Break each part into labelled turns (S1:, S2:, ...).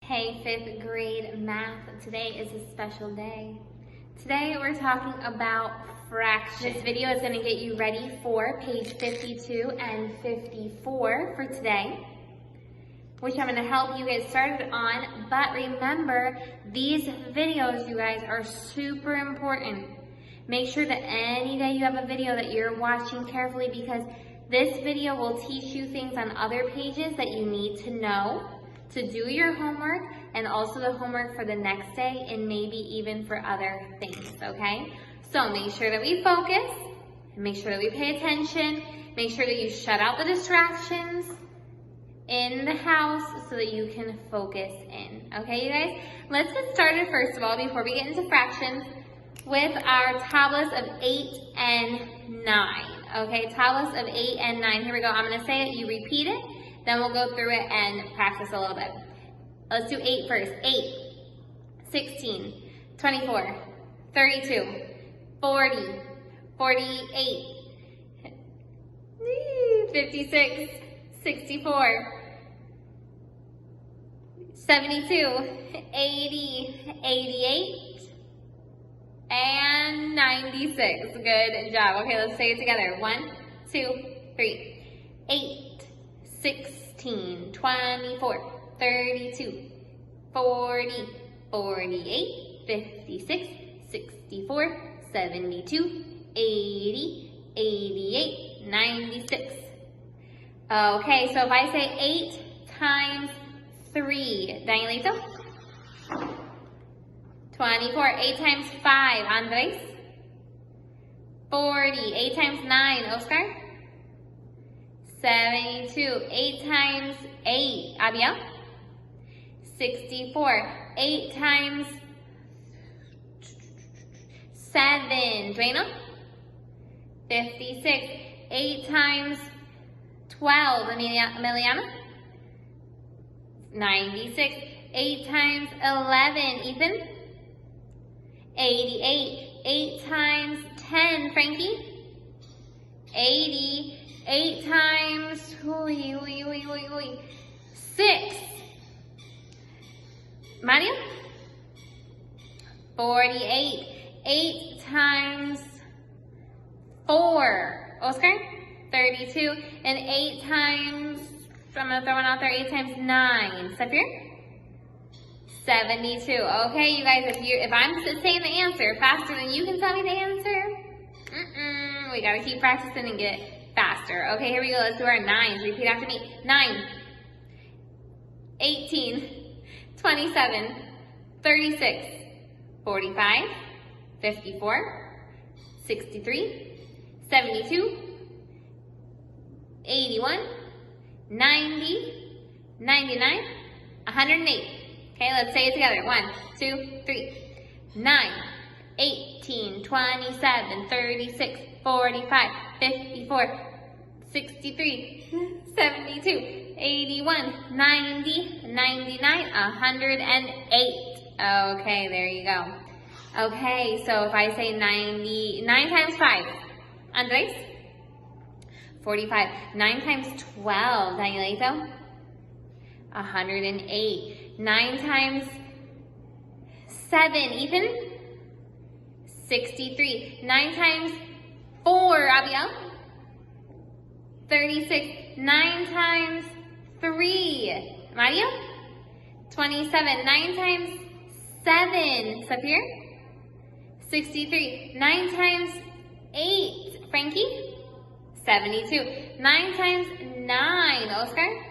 S1: Hey, 5th grade math. Today is a special day. Today we're talking about fractions. This video is going to get you ready for page 52 and 54 for today, which I'm going to help you get started on. But remember, these videos, you guys, are super important. Make sure that any day you have a video that you're watching carefully, because this video will teach you things on other pages that you need to know to do your homework, and also the homework for the next day, and maybe even for other things, okay? So make sure that we focus, and make sure that we pay attention, make sure that you shut out the distractions in the house so that you can focus in, okay, you guys? Let's get started first of all, before we get into fractions, with our tablets of 8 and 9, okay? Tablets of 8 and 9, here we go. I'm gonna say it, you repeat it, then we'll go through it and practice a little bit. Let's do 8 first. 8, 16, 24, 32, 40, 48, 56, 64, 72, 80, 88, and 96. Good job. Okay, let's say it together. 1, 2, 3. 8, 16, 24, 32, 40, 48, 56, 64, 72, 80, 88, 96. Okay, so if I say 8 times 3, Danielito? 24, 8 times 5, Andres? 40, 8 times 9, Oscar? 72, 8 times 8, Abiel? 64, 8 times 7, Dueno? 56, 8 times 12, Emiliana? 96, 8 times 11, Ethan? 88, 8 times 10, Frankie? 80, 8 times 6, Mario? 48, 8 times 4, Oscar? 32, and 8 times, I'm gonna throw one out there, 8 times 9, Safir? 72. Okay, you guys, if I'm saying the answer faster than you can tell me the answer, we gotta keep practicing and get faster. Okay, here we go. Let's do our 9s. Repeat after me. 9, 18, 27, 36, 45, 54, 63, 72, 81, 90, 99, 108. Okay, let's say it together. 1, 2, 3. 9, 18, 27, 36, 45, 54, 63, 72, 81, 90, 99, 108. Okay, there you go. Okay, so if I say 9 times 5, Andres? 45. 9 times 12, Danielito? 108. 9 times 7, Ethan? 63. 9 times 4, Abiel? 36. 9 times 3, Mario? 27. 9 times 7, Sapir? 63. 9 times 8, Frankie? 72. 9 times 9, Oscar?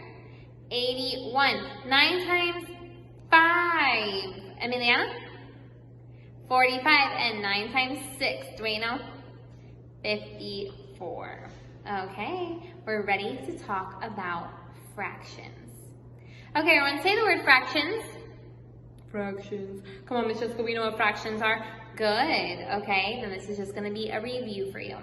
S1: 81. 9 times 5, Emiliana? 45, and 9 times 6, Dueno? 54. Okay, we're ready to talk about fractions. Okay, everyone, say the word fractions. Fractions. Come on, Miss Jessica, we know what fractions are. Good, okay, then this is just gonna be a review for you.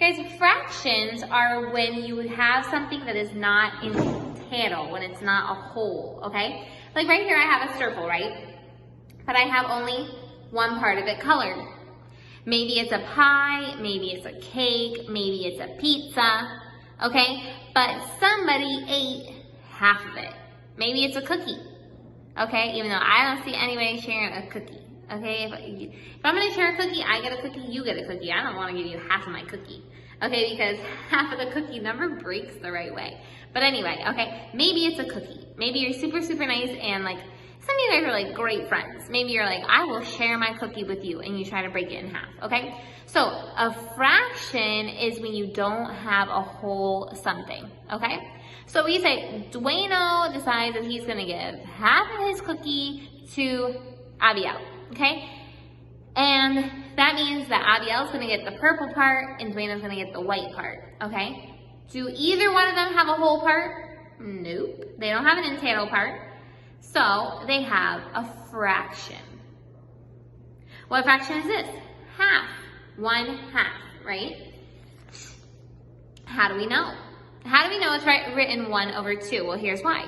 S1: Guys, fractions are when you have something that is not entero, when it's not a whole, okay? Like right here I have a circle, right? But I have only one part of it colored. Maybe it's a pie, maybe it's a cake, maybe it's a pizza, okay? But somebody ate half of it. Maybe it's a cookie, Okay, even though I don't see anybody sharing a cookie. Okay, if I'm gonna share a cookie, I get a cookie, you get a cookie. I don't wanna give you half of my cookie. Okay, because half of the cookie never breaks the right way. But anyway, okay, maybe it's a cookie. Maybe you're super, super nice and like, some of you guys are like great friends. Maybe you're like, I will share my cookie with you, and you try to break it in half, okay? So a fraction is when you don't have a whole something, okay? So we say, Dueno decides that he's gonna give half of his cookie to Abiel, okay? And that means that Abiel's gonna get the purple part and Dueno's gonna get the white part, okay? Do either one of them have a whole part? Nope, they don't have an integral part. So they have a fraction. What fraction is this? Half, 1/2, right? How do we know? How do we know it's written 1/2? Well, here's why.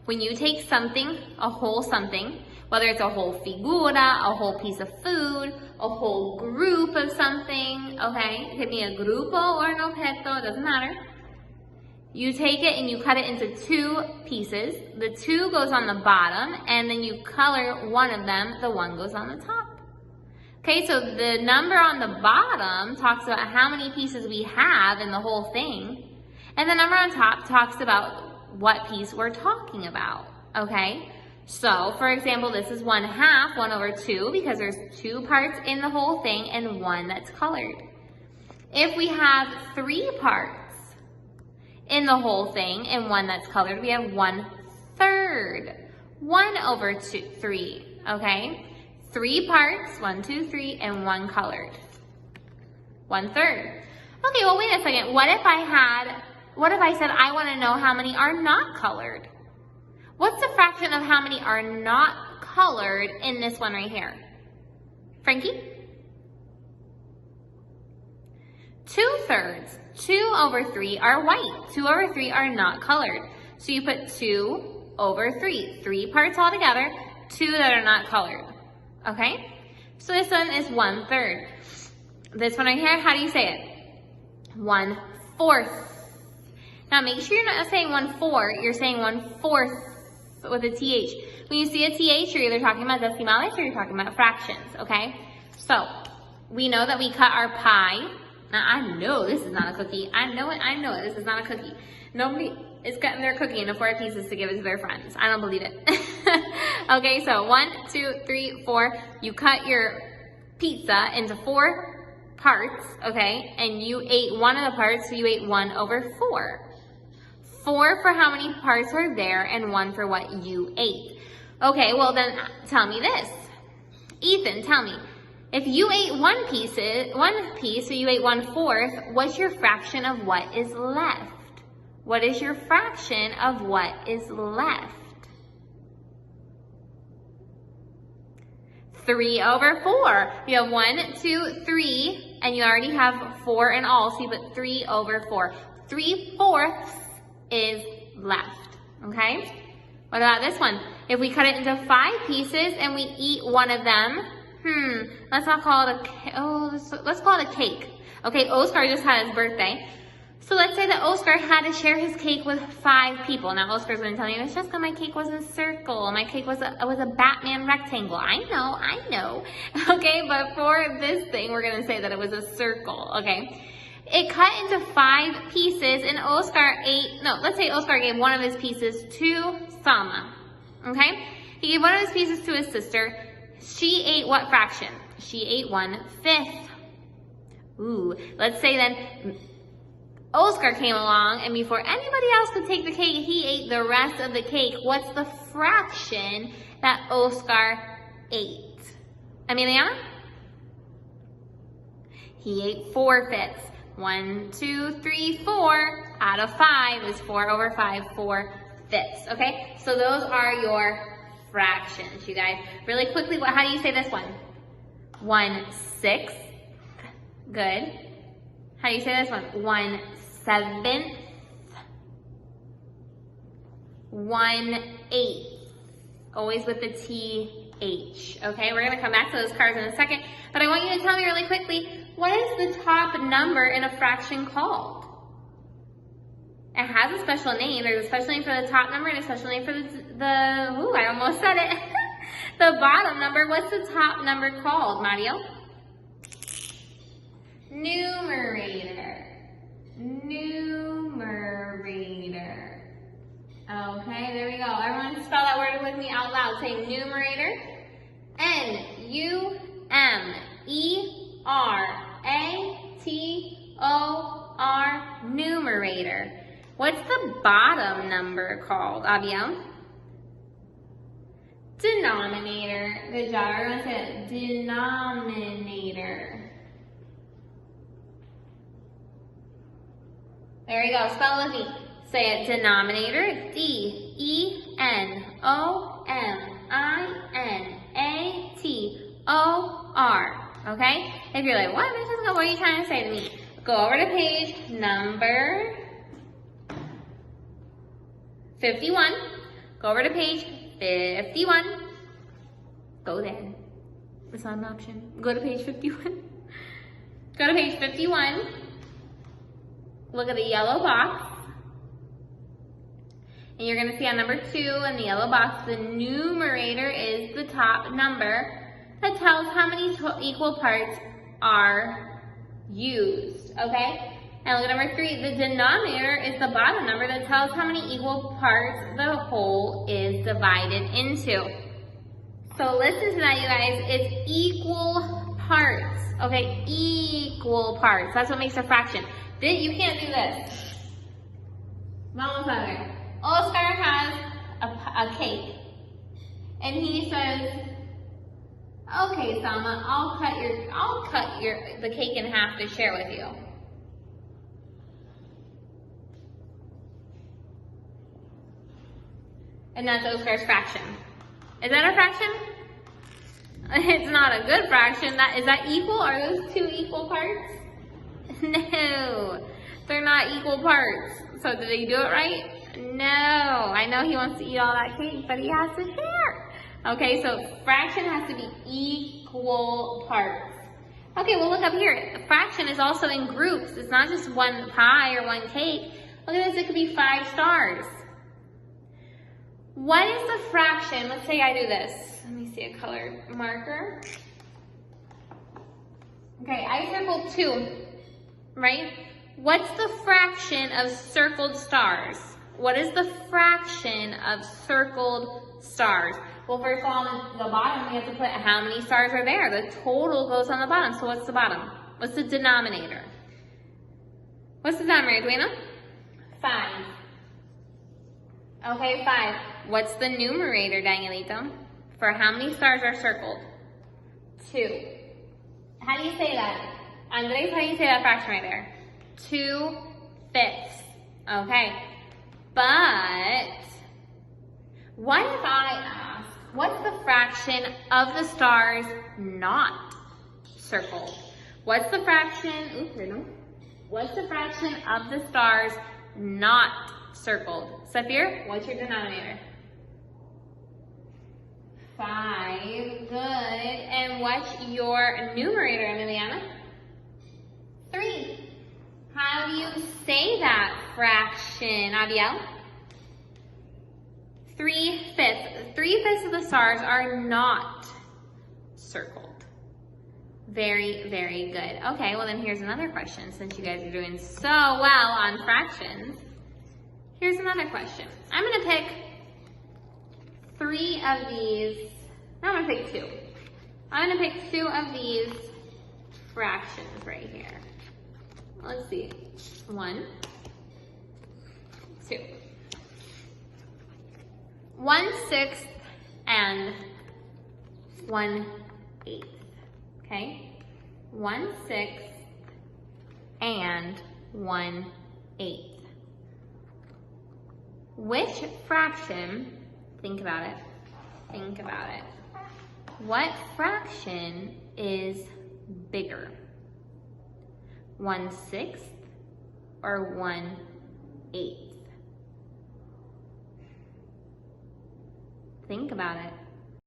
S1: When you take something, a whole something, whether it's a whole figura, a whole piece of food, a whole group of something, okay? It could be a grupo or an objeto, it doesn't matter. You take it and you cut it into 2 pieces. The 2 goes on the bottom, and then you color one of them, the 1 goes on the top. Okay, so the number on the bottom talks about how many pieces we have in the whole thing. And the number on top talks about what piece we're talking about, okay? So, for example, this is 1/2, 1/2, because there's 2 parts in the whole thing and 1 that's colored. If we have 3 parts in the whole thing and 1 that's colored, we have 1/3. 1/3, okay? 3 parts, 1, 2, 3, and 1 colored. 1/3. Okay, well, wait a second. What if I said I want to know how many are not colored? What's the fraction of how many are not colored in this one right here? Frankie? 2/3. 2/3 are white. 2/3 are not colored. So you put 2/3. 3 parts all together, 2 that are not colored. Okay? So this one is 1/3. This one right here, how do you say it? 1/4. Now make sure you're not saying 1/4, you're saying 1/4 with a TH. When you see a TH, you're either talking about decimales or you're talking about fractions, okay? So we know that we cut our pie. Now I know this is not a cookie. I know it, this is not a cookie. Nobody is cutting their cookie into 4 pieces to give it to their friends. I don't believe it. Okay, so 1, 2, 3, 4. You cut your pizza into 4 parts, okay? And you ate one of the parts, so you ate 1/4. 4 for how many parts were there and 1 for what you ate. Okay, well then tell me this. Ethan, tell me. If you ate one piece, so you ate 1/4, what's your fraction of what is left? What is your fraction of what is left? 3/4. You have 1, 2, 3, and you already have 4 in all, so you put 3/4. 3/4 is left, okay? What about this one? If we cut it into 5 pieces and we eat one of them, let's not call it let's call it a cake. Okay, Oscar just had his birthday. So let's say that Oscar had to share his cake with 5 people. Now Oscar's gonna tell me, it's just because my cake was a circle. My cake was a Batman rectangle. I know. Okay, but for this thing, we're gonna say that it was a circle, okay? It cut into 5 pieces and let's say Oscar gave one of his pieces to Sama, okay? He gave one of his pieces to his sister. She ate what fraction? She ate 1/5. Ooh, let's say then Oscar came along and before anybody else could take the cake, he ate the rest of the cake. What's the fraction that Oscar ate? Emiliana? He ate 4/5. 1, 2, 3, 4 out of 5 is 4/5, 4/5. Okay, so those are your fractions, you guys. Really quickly, how do you say this one? 1/6. Good. How do you say this one? 1/7. 1/8. Always with the TH. Okay, we're gonna come back to those cards in a second, but I want you to tell me really quickly, what is the top number in a fraction called? It has a special name. There's a special name for the top number and a special name for I almost said it. The bottom number, what's the top number called, Mario? Numerator. Numerator. Okay, there we go. Everyone spell that word with me out loud. Say numerator. N-U-M-E-R-A-T-O-R, numerator. What's the bottom number called, Abiel? Denominator. Good job. Everyone say it. Denominator. There you go. Spell it with me. Say it. Denominator. D-E-N-O-M-I-N-A-T-O-R. Okay? If you're like, what, Miss Jessica, what are you trying to say to me? Go over to page number 51. Go over to page 51. Go there. It's not an option. Go to page 51. Go to page 51. Look at the yellow box. And you're going to see on number 2 in the yellow box, the numerator is the top number that tells how many equal parts are used. Okay? And look at number 3, the denominator is the bottom number that tells how many equal parts the whole is divided into. So listen to that, you guys. It's equal parts. Okay? Equal parts. That's what makes a fraction. You can't do this. Mama's other. Oscar has a cake. And he says, okay, Selma, I'll cut the cake in half to share with you. And that's Oscar's fraction. Is that a fraction? It's not a good fraction. Is that equal? Are those 2 equal parts? No, they're not equal parts. So did he do it right? No. I know he wants to eat all that cake, but he has to share. Okay, so fraction has to be equal parts. Okay, well look up here. A fraction is also in groups. It's not just one pie or one cake. Look at this, it could be 5 stars. What is the fraction? Let's say I do this. Let me see a color marker. Okay, I circled 2, right? What's the fraction of circled stars? What is the fraction of circled stars? Well, first of all, on the bottom, we have to put how many stars are there. The total goes on the bottom. So what's the bottom? What's the denominator? What's the denominator, Duena? 5. Okay, 5. What's the numerator, Danielito? For how many stars are circled? 2. How do you say that? Andres, how do you say that fraction right there? 2/5. Okay. But what if I ask, what's the fraction of the stars not circled? What's the fraction, what's the fraction of the stars not circled? Saphir, what's your denominator? 5, good. And what's your numerator, Emiliana? 3. How do you say that fraction, Abiel? 3/5. 3/5 of the stars are not circled. Very, very good. Okay, well then here's another question. Since you guys are doing so well on fractions, here's another question. I'm going to pick 3 of these. No, I'm going to pick 2. I'm going to pick 2 of these fractions right here. Let's see. 1, 2. 1/6 and 1/8. Okay? 1/6 and 1/8. Which fraction, think about it, what fraction is bigger? 1/6 or 1/8? Think about it.